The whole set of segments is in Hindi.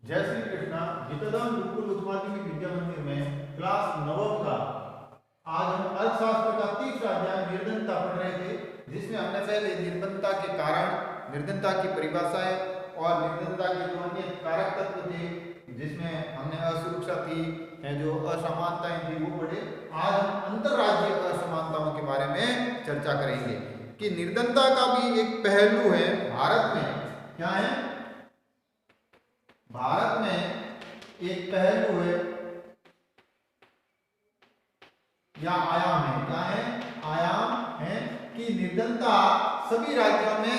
जय श्री कृष्णा। हितधाम गुरुकुल उच्च माध्यमिक विद्या मंदिर में क्लास 9 का आज हम अर्थशास्त्र का तीसरा अध्याय निर्धनता पढ़ रहे थे, जिसमें हमने पहले निर्धनता के कारण, निर्धनता की परिभाषाएं और निर्धनता के जो अन्य कारक तत्व थे, जिसमें हमने असुरक्षा थी, जो असमानताएं थी, वो पढ़े। आज हम अंतरराज्यीय असमानताओं के बारे में चर्चा करेंगे कि निर्धनता का भी एक पहलू है भारत में। क्या है? भारत में एक पहलू है या आयाम है। क्या है? आयाम है कि निर्धनता सभी राज्यों में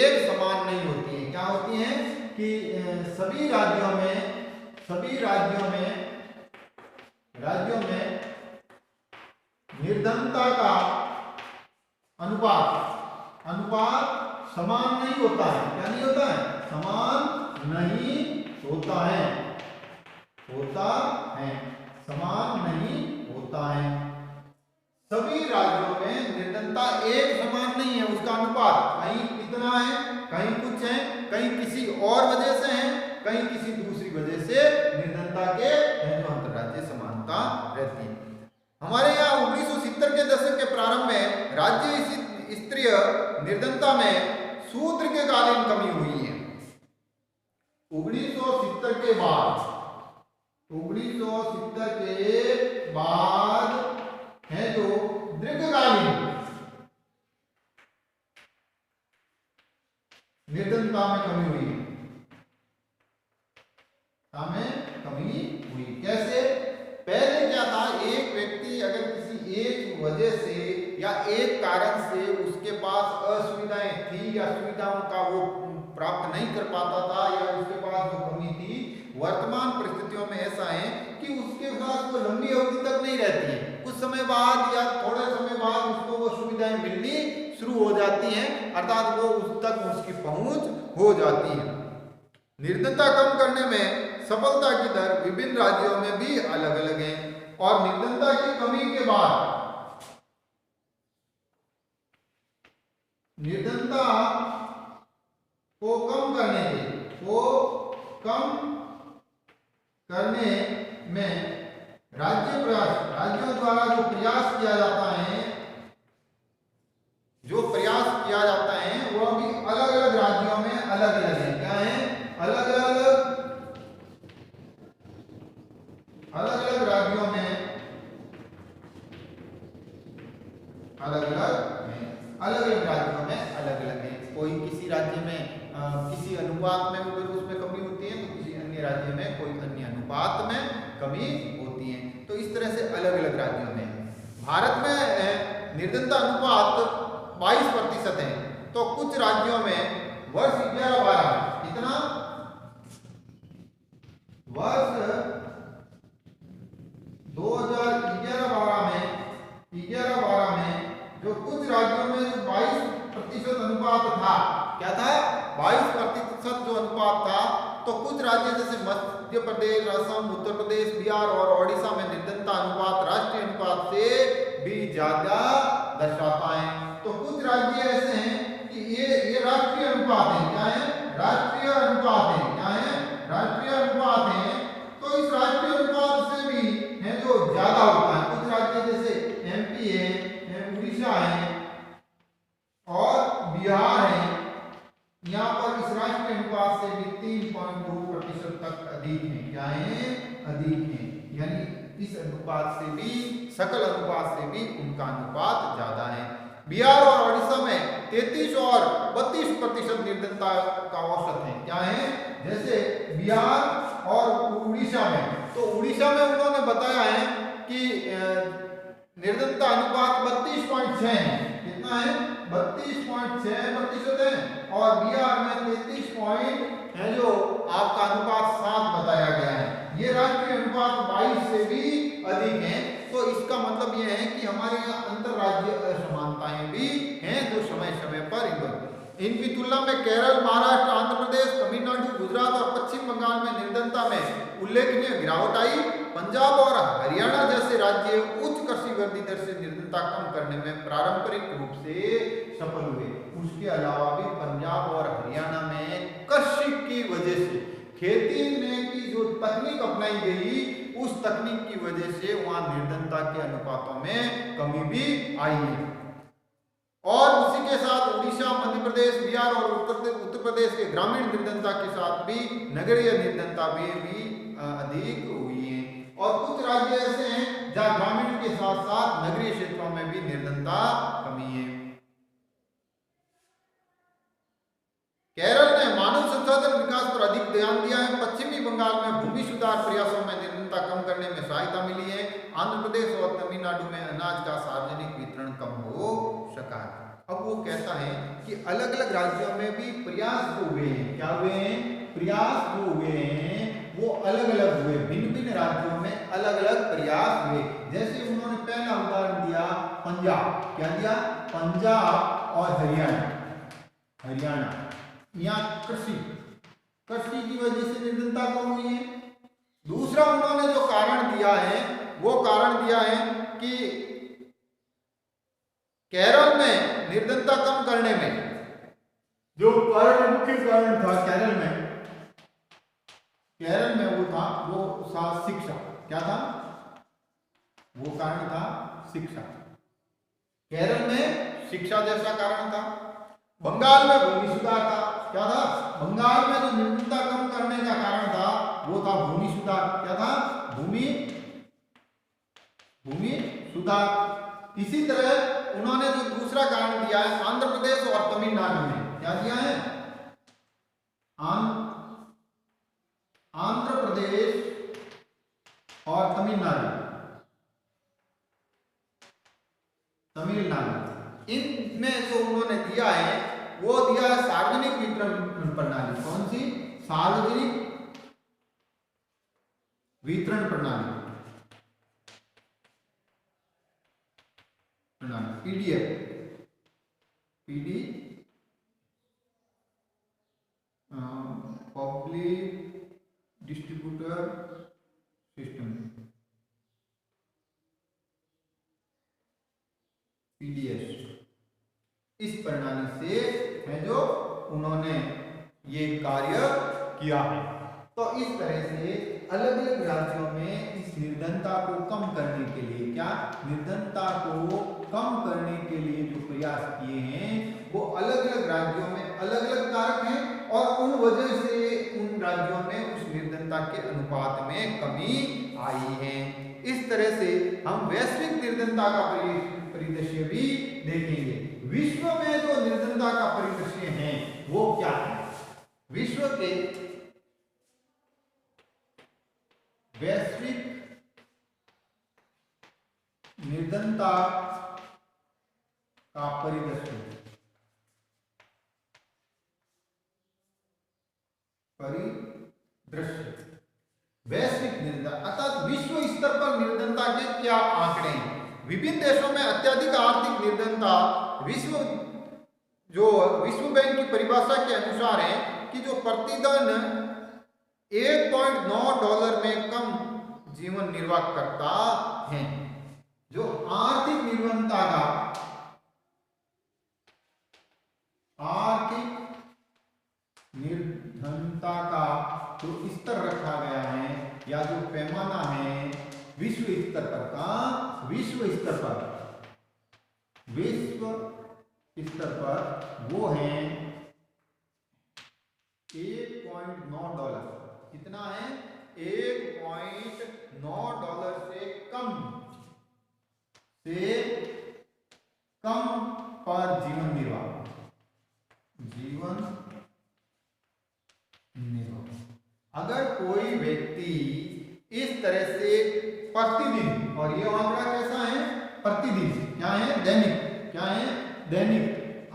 एक समान नहीं होती है। क्या होती है कि सभी राज्यों में निर्धनता का अनुपात समान नहीं होता है। क्या नहीं होता है? समान नहीं होता है। समान नहीं होता है। सभी राज्यों में निर्धनता एक समान नहीं है। उसका अनुपात कहीं कितना है, कहीं कुछ है, कहीं किसी और वजह से है, कहीं किसी दूसरी वजह से निर्धनता के जो अंतरराज्यीय समानता रहती है। हमारे यहाँ 1970 के दशक के प्रारंभ में राज्य स्तरीय निर्धनता में सूत्रकालीन कमी हुई है। 1970 के बाद है जो दीर्घकालीन निर्धनता में कमी हुई। कैसे? पहले क्या था, एक व्यक्ति अगर किसी एक वजह से या एक कारण से उसके पास असुविधाएं थी या सुविधाओं का वो प्राप्त नहीं कर पाता था या उसके पास जो कमी थी, वर्तमान परिस्थितियों में ऐसा है कि उसके पास वो लंबी अवधि तक नहीं रहती है। कुछ समय बाद या थोड़े समय बाद उसको वो सुविधाएं मिलनी शुरू हो जाती हैं, अर्थात वो उस तक उसकी पहुंच हो जाती है। निर्धनता कम करने में सफलता की दर विभिन्न राज्यों में भी अलग अलग है और निर्धनता की कमी के बाद निर्धनता को कम करने में राज्यों द्वारा जो प्रयास किया जाता है वह भी अलग अलग राज्यों में अलग अलग है। क्या है? अलग अलग राज्यों में अलग अलग है। कोई किसी राज्य में किसी अनुपात में उसमें कमी होती है, तो किसी अन्य राज्य में कोई अन्य अनुपात में कमी होती है। तो इस तरह से अलग अलग राज्यों में भारत में निर्धनता अनुपात 22% है। तो कुछ राज्यों में वर्ष 11-12 कितना? वर्ष 2011-12 में जो कुछ राज्यों में 22% अनुपात था। क्या था? 22% जो अनुपात था, तो कुछ राज्य जैसे मध्य प्रदेश, असम, उत्तर प्रदेश, बिहार और ओडिशा में निर्धनता अनुपात राष्ट्रीय अनुपात से भी ज्यादा दर्शाता है। तो कुछ राज्य ऐसे हैं कि ये राष्ट्रीय अनुपात है। क्या है? राष्ट्रीय अनुपात है। क्या है? राष्ट्रीय अनुपात है। तो इस राष्ट्रीय अनुपात से भी है जो ज्यादा होता है। कुछ राज्य जैसे एमपी है, उड़ीसा है और बिहार है, यहाँ पर इस राष्ट्रीय अनुपात से भी 3.2% तक अधिक है। क्या है? अधिक है। यानी इस अनुपात से भी, सकल अनुपात से भी उनका अनुपात ज्यादा है। बिहार और ओडिशा में 33 और 32% निर्धनता का औसत है। क्या है? जैसे बिहार और उड़ीसा में, तो उड़ीसा में उन्होंने बताया है कि निर्धनता अनुपात 32.6 है। कितना है? 32.6% है। और बिहार में 33 है जो आपका अनुपात 7 बताया गया है। ये राष्ट्रीय अनुपात 22 से भी अधिक है। तो इसका मतलब यह है कि हमारे यहाँ अंतरराज्यीय असमानताएं भी हैं जो समय समय पर इनकी तुलना में केरल, महाराष्ट्र, आंध्र प्रदेश, तमिलनाडु, गुजरात और पश्चिम बंगाल में निर्धनता में उल्लेखनीय गिरावट आई। पंजाब और हरियाणा जैसे राज्य उच्च कृषि वृद्धि दर से निर्धनता कम करने में पारंपरिक रूप से सफल हुए। उसके अलावा भी पंजाब और हरियाणा में कृषि की वजह से खेती ने की जो तकनीक अपनाई गई, उस तकनीक की वजह से वहां निर्धनता के अनुपातों में कमी भी आई है। और उसी के साथ उड़ीसा, मध्य प्रदेश, बिहार और उत्तर प्रदेश के ग्रामीण निर्धनता के साथ भी नगरीय निर्धनता भी अधिक हुई है। और कुछ राज्य ऐसे हैं जहां ग्रामीण के साथ साथ नगरीय क्षेत्रों में भी निर्धनता कमी है। केरल ने मानव संसाधन विकास पर अधिक ध्यान दिया है। पश्चिमी बंगाल में भूमि सुधार प्रयासों में निर्धनता कम करने में सहायता मिली है। आंध्र प्रदेश और तमिलनाडु में अनाज का सार्वजनिक वितरण कम हो सका है। अब वो कहता है कि अलग अलग राज्यों में भी प्रयास जो हुए हैं, क्या हुए हैं, प्रयास जो हुए हैं वो अलग अलग हुए, भिन्न भिन्न राज्यों में अलग अलग प्रयास हुए। जैसे उन्होंने पहला उदाहरण दिया पंजाब, क्या दिया, पंजाब और हरियाणा यहाँ कृषि की वजह से निर्धनता कम हुई है। दूसरा उन्होंने जो कारण दिया है वो कारण दिया है कि केरल में निर्धनता कम करने में जो कारण, मुख्य कारण था केरल में वो था शिक्षा। क्या था वो कारण था, शिक्षा। केरल में शिक्षा जैसा कारण था। बंगाल में भूमि सुधार था। क्या था, बंगाल में जो निर्धनता कम करने का कारण था वो था भूमि सुधार। क्या था, भूमि सुधार। इसी तरह उन्होंने जो दूसरा कारण दिया है आंध्र प्रदेश और तमिलनाडु में, क्या दिया है, आंध्र प्रदेश और तमिलनाडु, इनमें जो उन्होंने दिया है वो दिया है सार्वजनिक वितरण प्रणाली। कौन सी, सार्वजनिक वितरण प्रणाली, PD public distributor system, PDS. इस प्रणाली से है जो उन्होंने ये कार्य किया है। तो इस तरह से अलग अलग राज्यों में इस निर्धनता को कम करने के लिए, क्या, निर्धनता को कम करने के लिए जो प्रयास किए हैं वो अलग अलग राज्यों में अलग अलग कारक हैं और उन वजह से उन राज्यों में उस निर्धनता के अनुपात में कमी आई है। इस तरह से हम वैश्विक निर्धनता का परिदृश्य भी देखेंगे। विश्व में जो निर्धनता का परिदृश्य है वो क्या है, विश्व के वैश्विक निर्धनता का परिदृश्य, वैश्विक निर्धनता अर्थात विश्व स्तर पर निर्धनता के क्या आंकड़े हैं। विभिन्न देशों में अत्यधिक आर्थिक निर्धनता विश्व बैंक की परिभाषा के अनुसार है कि जो प्रतिदिन $1.9 में कम जीवन निर्वाह करता है। जो आर्थिक निर्धनता का जो स्तर रखा गया है या जो पैमाना है विश्व स्तर पर वो है $1.9। कितना है, $1.9 से कम पर जीवन निर्वाह। अगर कोई व्यक्ति इस तरह से प्रतिदिन, और ये आंकड़ा कैसा है, प्रतिदिन, क्या है, दैनिक।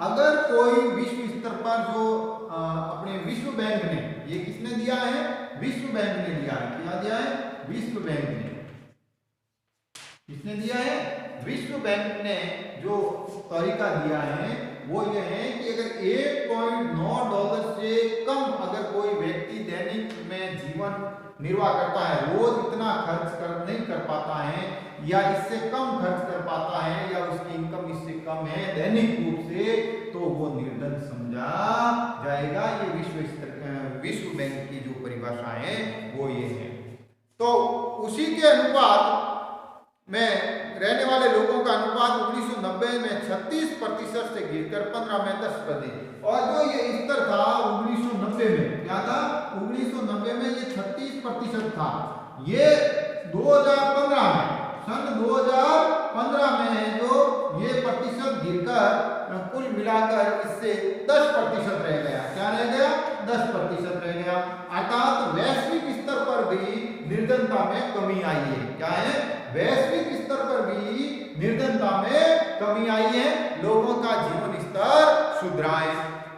अगर कोई विश्व स्तर पर जो अपने विश्व बैंक ने, ये किसने दिया है, विश्व बैंक ने दिया है। क्या दिया है, विश्व बैंक ने, किसने दिया है, विश्व बैंक ने जो तरीका दिया है वो ये है कि अगर $1.9 से कम अगर कोई व्यक्ति दैनिक में जीवन निर्वाह करता है, रोज इतना नहीं कर पाता है या इससे कम खर्च कर पाता है या उसकी इनकम इससे कम है दैनिक रूप से, तो वो निर्धन समझा जाएगा। ये विश्व बैंक की जो परिभाषा है वो ये है। तो उसी के अनुपात में रहने वाले लोगों का अनुपात 1990 में 36% से गिरकर 15 में 10%, और जो ये स्तर था 1990 में, क्या था 1990 में ये 36% था, ये 2015 में, सन 2015 में जो ये प्रतिशत गिरकर कुल मिलाकर इससे 10% रह गया। क्या रह गया? 10% रह गया। अर्थात वैश्विक स्तर पर भी निर्धनता में कमी आई है। क्या है? वैश्विक स्तर पर भी निर्धनता में कमी आई है, लोगों का जीवन स्तर सुधरा है।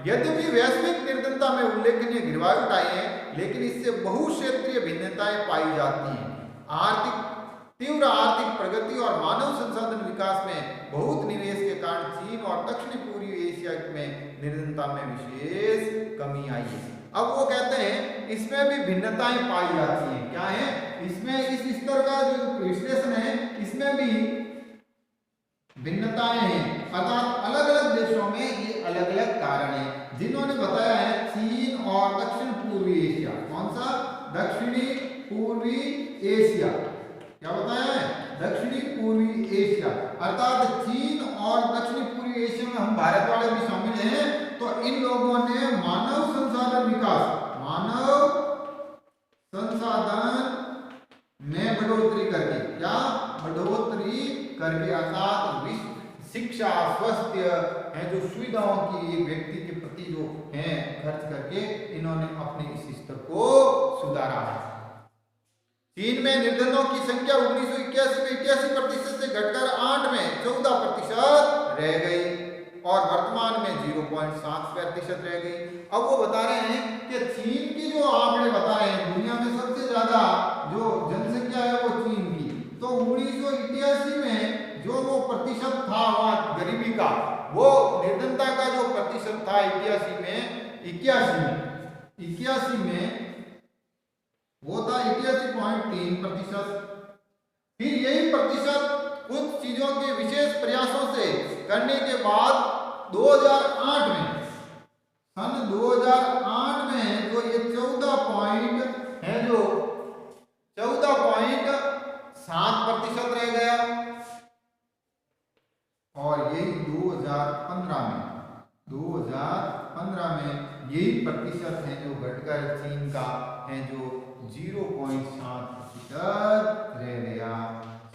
यद्यपि वैश्विक निर्धनता में उल्लेखनीय गिरावट आई है, लेकिन इससे बहुक्षेत्रीय भिन्नताएं पाई जाती हैं। तीव्र आर्थिक प्रगति और मानव संसाधन विकास में बहुत निवेश के कारण चीन और दक्षिण पूर्वी एशिया में निर्धनता में विशेष कमी आई है। अब वो कहते हैं इसमें भी भिन्नताएं पाई जाती हैं। क्या है? इसमें इस स्तर का जो विश्लेषण है इसमें भी भिन्नताएं हैं, अर्थात अलग अलग देशों में ये अलग अलग कारण है जिन्होंने बताया है चीन और दक्षिण पूर्वी एशिया। कौन सा? दक्षिणी पूर्वी एशिया। क्या बताया है? दक्षिणी पूर्वी एशिया, अर्थात चीन और दक्षिणी पूर्वी एशिया में हम भारत वाले भी शामिल हैं। तो इन लोगों ने मानव संसाधन में बढ़ोतरी करके, क्या बढ़ोतरी करके, अर्थात शिक्षा, स्वास्थ्य है जो सुविधाओं की व्यक्ति के प्रति जो है खर्च करके इन्होंने अपने इस स्तर को सुधारा है। चीन में निर्धनों की संख्या 1981 में 81% से घटकर 8 में 14% रह गई और वर्तमान में 0.7% रह गई। अब वो बता रहे हैं कि चीन की जो आंकड़े बता रहे हैं, दुनिया में सबसे ज्यादा जो जनसंख्या है वो चीन की, तो 1981 में जो वो प्रतिशत था वहाँ गरीबी का, वो निर्धनता का जो प्रतिशत था 81 में वो था 81.3%। फिर यही प्रतिशत कुछ चीजों के विशेष प्रयासों से करने के बाद 2008 में, सन 2008 में जो ये 14.7% रह गया, और यही 2015 में यही प्रतिशत है जो घटकर चीन का है जो 0.7% रह गया,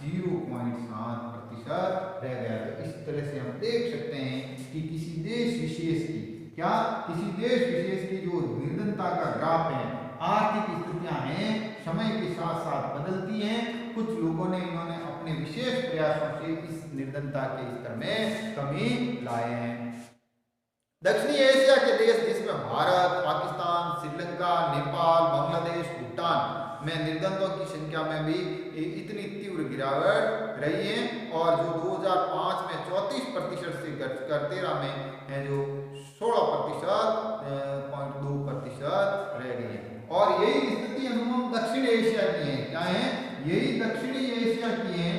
0.7% रह गया। तो इस तरह से हम देख सकते हैं कि किसी देश विशेष की जो निर्धनता का ग्राफ है, आर्थिक स्थितियां हैं, समय के साथ साथ बदलती हैं। कुछ लोगों ने इन्होंने अपने विशेष प्रयासों से इस निर्धनता के स्तर में कमी लाए हैं। दक्षिणी एशिया के देश जिसमें भारत, पाकिस्तान, श्रीलंका, नेपाल, बांग्लादेश, भूटान में निर्धनों की संख्या में भी इतनी तीव्र गिरावट रही है, और जो 2005 में 34% से घटकर 13 में है जो 16.2% रह गई है। और यही स्थिति अनुमान दक्षिण एशिया की है। क्या है? यही दक्षिणी एशिया की है।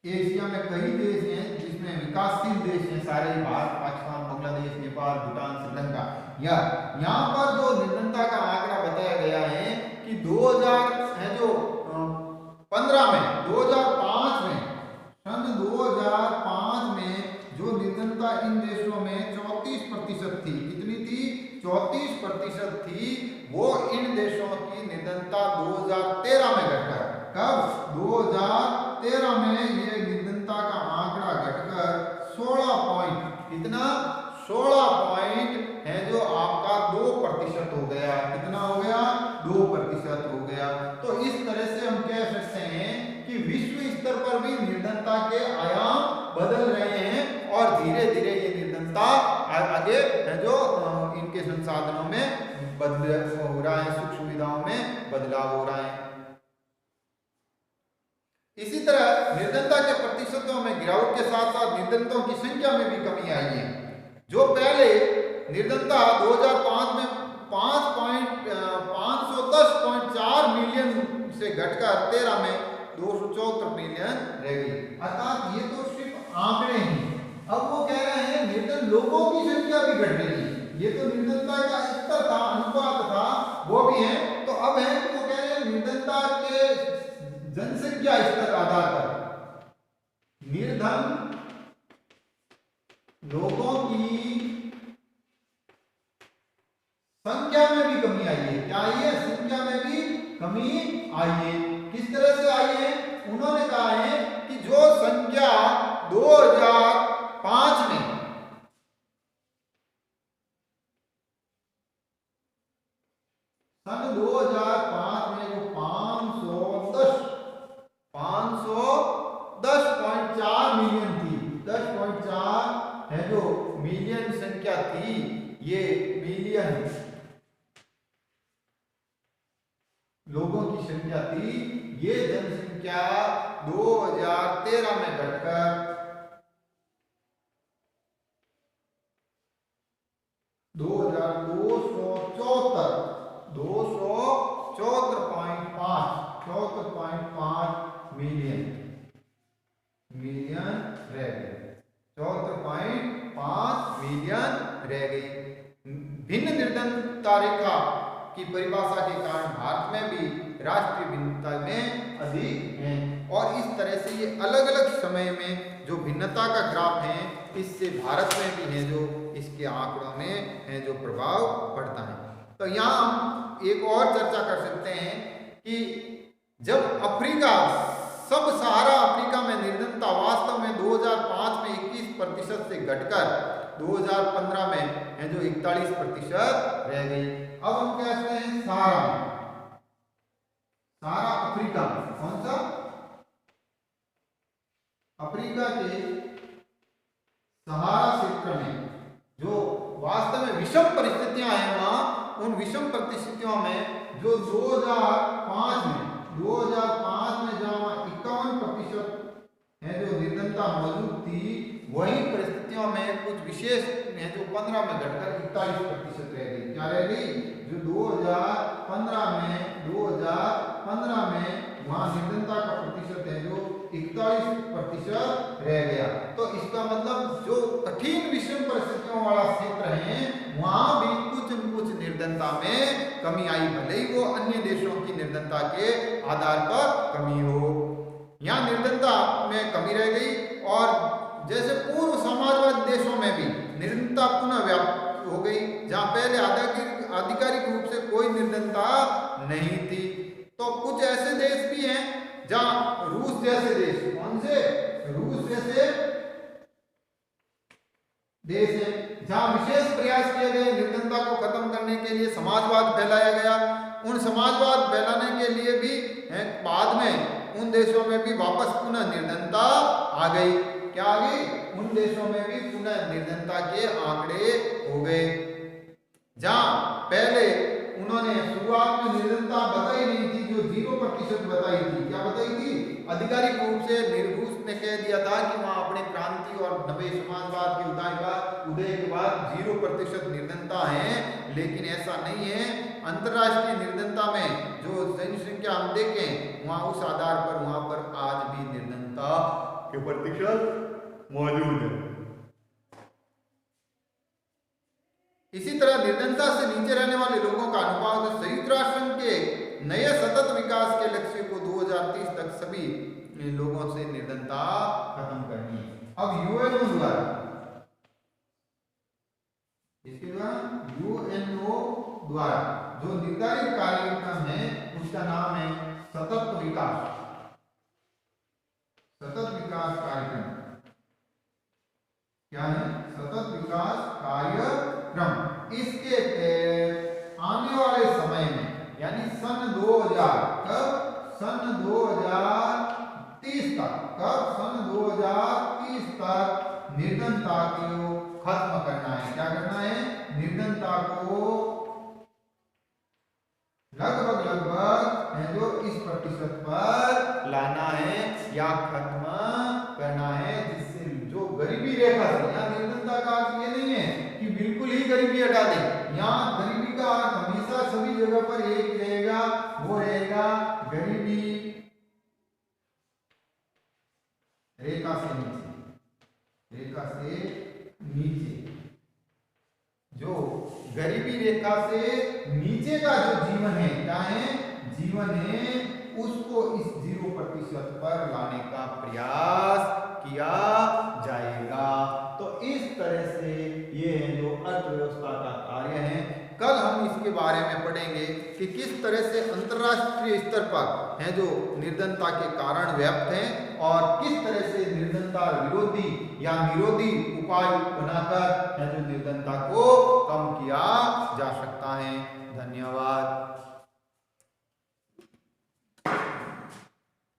एशिया में कई देश हैं जिसमें विकासशील देश हैं सारे, भारत, पाकिस्तान, बांग्लादेश, नेपाल, भूटान, श्रीलंका। यहाँ पर जो निर्धनता का आंकड़ा बताया गया है कि 2005 में सन 2005 में जो निर्धनता इन देशों में 34% थी। कितनी थी? 34% थी। वो इन देशों की निर्धनता 2013 में घटकर, कब? 2013 में ये निर्धनता का आंकड़ा घटकर 16 पॉइंट, कितना? 16 पॉइंट है जो आपका 2% हो गया। कितना हो गया? 2% हो गया। तो इस तरह से हम कह सकते हैं कि विश्व स्तर पर भी निर्धनता के आयाम बदल रहे हैं और धीरे धीरे ये निर्धनता आगे है जो इनके संसाधनों में बदलाव हो रहा है, सुख सुविधाओं में बदलाव हो रहा है। इसी तरह निर्धनता के प्रतिशतों में गिरावट के साथ साथ निर्धनों की संख्या में भी कमी आई है। जो पहले निर्धनता 2005 में 5 210.4 मिलियन से घटकर 13 में 274 मिलियन रह गई। अर्थात ये तो सिर्फ आंकड़े हैं। अब वो कह रहे हैं निर्धन लोगों की संख्या भी घट रही है। ये तो निर्धनता का स्तर था, अनुपात था, वो भी है। तो अब है कि वो कह रहे हैं निर्धनता के जनसंख्या स्तर आधार पर निर्धन लोगों की संख्या में भी कमी आई है। क्या आई है? संख्या में भी कमी आई है। किस तरह से आई है? उन्होंने कहा है कि जो संख्या 2005 में सन 2005 में जो 510.4 मिलियन थी, 10.4 है जो मिलियन संख्या थी, ये मिलियन लोगों की संख्या थी, ये जनसंख्या 2013 में घटकर 274.5 मिलियन रह गई। 74.5 मिलियन रह गई। भिन्न निर्धनता रेखा की परिभाषा के कारण भारत में भी राष्ट्रीय भिन्नता में अधिक है। और इस तरह से ये अलग अलग समय में जो भिन्नता का ग्राफ है, इससे भारत में भी है जो इसके आंकड़ों में है जो प्रभाव पड़ता है। तो यहाँ हम एक और चर्चा कर सकते हैं कि जब अफ्रीका, सब सहारा अफ्रीका में निर्धनता वास्तव में 2005 में 21% से घटकर 2015 में है जो 41% रह गई। अब हम कहते हैं सहारा अफ्रीका, कौन सा? अफ्रीका के सहारा क्षेत्र में जो वास्तव में विषम परिस्थितियां हैं, वहां उन विषम परिस्थितियों में जो 2005 में जहां 51% है जो निर्धनता मौजूद थी, वही परिस्थितियों में कुछ विशेष है जो 15 में घटकर 41% रह गई। क्या रह गई? जो 2015 में वहां निर्धनता का प्रतिशत है जो 41% रह गया। तो इसका मतलब जो कठिन विषम परिस्थितियों वाला क्षेत्र है, वहां भी कुछ निर्धनता में कमी आई, भले ही वो अन्य देशों की निर्धनता के आधार पर कमी हो। यहाँ निर्धनता में कमी रह गई। और जैसे पूर्व समाजवादी देशों में भी निर्धनता पुनः व्याप्त हो गई, जहाँ पहले आधिकारिक रूप से कोई निर्धनता नहीं थी। तो कुछ ऐसे देश भी हैं जहाँ रूस जैसे देश, कौन से? रूस जैसे देश है जहां विशेष प्रयास किए गए निर्धनता को खत्म करने के लिए, समाजवाद फैलाया गया। उन समाजवाद फैलाने के लिए भी बाद में उन देशों में भी वापस पुनः निर्धनता आ गई। क्या आ गई? उन देशों में भी पुनः निर्धनता के आंकड़े हो गए। जहां पहले उन्होंने शुरुआत में निर्धनता बताई नहीं थी, जो 0% बताई थी। क्या बताई थी? आधिकारिक रूप से रूस ने कह दिया था कि वहां अपनी क्रांति और नवे समाजवाद के उदय के बाद 0% निर्धनता है, लेकिन ऐसा नहीं है। अंतर्राष्ट्रीय निर्धनता में जो जनसंख्या हम देखें, वहां उस आधार पर वहां पर आज भी निर्धनता के प्रतिशत मौजूद है। इसी तरह निर्धनता से नीचे रहने वाले लोगों का अनुपात संयुक्त राष्ट्र संघ के नए सतत विकास के लक्ष्य को 2030 तक सभी लोगों से निर्धनता खत्म करनी है। अब यूएनओ द्वारा, इसके द्वारा यूएनओ द्वारा जो निर्धारित कार्यक्रम है, उसका नाम है सतत विकास कार्यक्रम। क्या है? सतत विकास कार्यक्रम। इसके तहत आने वाले समय में, यानी सन 2000 सन 2030 तक निर्धनता को खत्म करना है। क्या करना है? निर्धनता को लगभग है जो इस प्रतिशत पर लाना है या खत्म करना है, जिससे जो गरीबी रेखा से, यहाँ निर्धनता का अर्थ ये नहीं है कि बिल्कुल ही गरीबी हटा दें। यहाँ गरीबी का अर्थ हमेशा सभी जगह पर एक रहेगा रेखा से नीचे, रेखा से नीचे, जो गरीबी रेखा से नीचे का जो जीवन है, क्या है, जीवन है, उसको इस 0% पर लाने का प्रयास किया जाएगा। तो इस तरह से ये है जो अर्थव्यवस्था का कार्य है। कल हम इसके बारे में पढ़ेंगे कि किस तरह से अंतरराष्ट्रीय स्तर पर है जो निर्धनता के कारण व्याप्त हैं और किस तरह से निर्धनता विरोधी या निरोधी उपाय बनाकर है जो निर्धनता को कम किया जा सकता है। धन्यवाद।